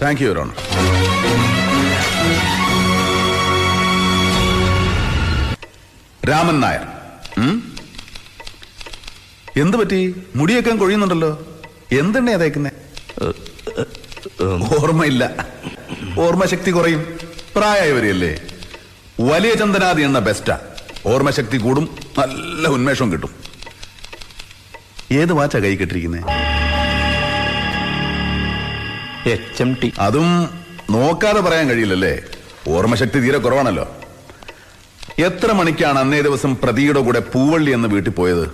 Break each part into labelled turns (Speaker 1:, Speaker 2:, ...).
Speaker 1: Thank you, your honour. Raman Nair. എന്ത് പറ്റി? മുടിയൊക്കെ കൊഴിയുന്നുണ്ടല്ലോ. എന്തെണ്ണയാ തേക്കുന്നേ? ഓർമ്മയില്ല. ഓർമ്മശക്തി കുറയും. പ്രായമായവരെയല്ലേ. വലിയ ചന്ദനാദി എണ്ണ ബെസ്റ്റാ. ഓർമ്മശക്തി കൂടും, നല്ല ഉന്മേഷവും കിട്ടും. ഏത് വാച്ചാ കൈ കെട്ടിരിക്കുന്നേ?
Speaker 2: HMT.
Speaker 1: അതും നോക്കാതെ പറയാൻ കഴിയില്ലല്ലേ. ഓർമ്മശക്തി തീരെ കുറവാണല്ലോ. എത്ര മണിക്കാണ് അന്നേ ദിവസം പ്രതിയുടെ കൂടെ പൂവള്ളി എന്ന് വീട്ടിൽ പോയത്?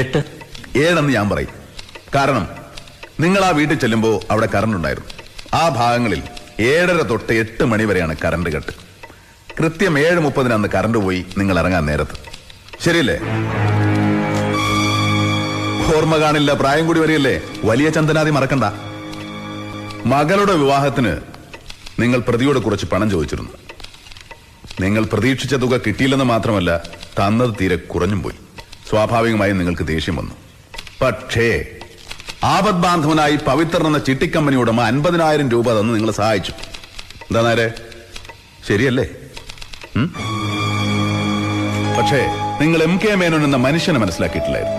Speaker 2: 8.
Speaker 1: 7 ഞാൻ പറയും. കാരണം നിങ്ങൾ ആ വീട്ടിൽ ചെല്ലുമ്പോൾ അവിടെ കറണ്ട് ഉണ്ടായിരുന്നു. ആ ഭാഗങ്ങളിൽ 7:30 തൊട്ട് 8 മണി വരെയാണ് കറണ്ട് കട്ട്. കൃത്യം 7:30 അന്ന് കറണ്ട് പോയി നിങ്ങൾ ഇറങ്ങാൻ നേരത്ത്. ശരിയല്ലേ? ഓർമ്മ കാണില്ല, പ്രായം കൂടി വരികയല്ലേ. വലിയ ചന്ദനാദി മറക്കണ്ട. മകളുടെ വിവാഹത്തിന് നിങ്ങൾ പ്രതിയോട് കുറച്ച് പണം ചോദിച്ചിരുന്നു. നിങ്ങൾ പ്രതീക്ഷിച്ച തുക കിട്ടിയില്ലെന്ന് മാത്രമല്ല, തന്നത് തീരെ കുറഞ്ഞും പോയി. സ്വാഭാവികമായും നിങ്ങൾക്ക് ദേഷ്യം വന്നു. പക്ഷേ ആപദ്ബാന്ധവനായി പവിത്രൻ എന്ന ചിട്ടിക്കമ്പനി ഉടമ 50,000 രൂപ തന്ന് നിങ്ങളെ സഹായിച്ചു. എന്താ നേരെ? ശരിയല്ലേ? പക്ഷേ നിങ്ങൾ MK മേനോൻ എന്ന മനുഷ്യനെ മനസ്സിലാക്കിയിട്ടില്ലായിരുന്നു.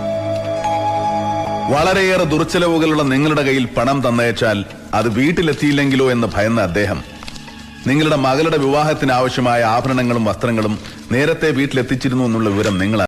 Speaker 1: വളരെയേറെ ദുർച്ചെലവുകളുള്ള നിങ്ങളുടെ കയ്യിൽ പണം തന്നയച്ചാൽ അത് വീട്ടിലെത്തിയില്ലെങ്കിലോ എന്ന് ഭയന്ന അദ്ദേഹം നിങ്ങളുടെ മകളുടെ വിവാഹത്തിന് ആവശ്യമായ ആഭരണങ്ങളും വസ്ത്രങ്ങളും നേരത്തെ വീട്ടിലെത്തിച്ചിരുന്നു എന്നുള്ള വിവരം നിങ്ങൾ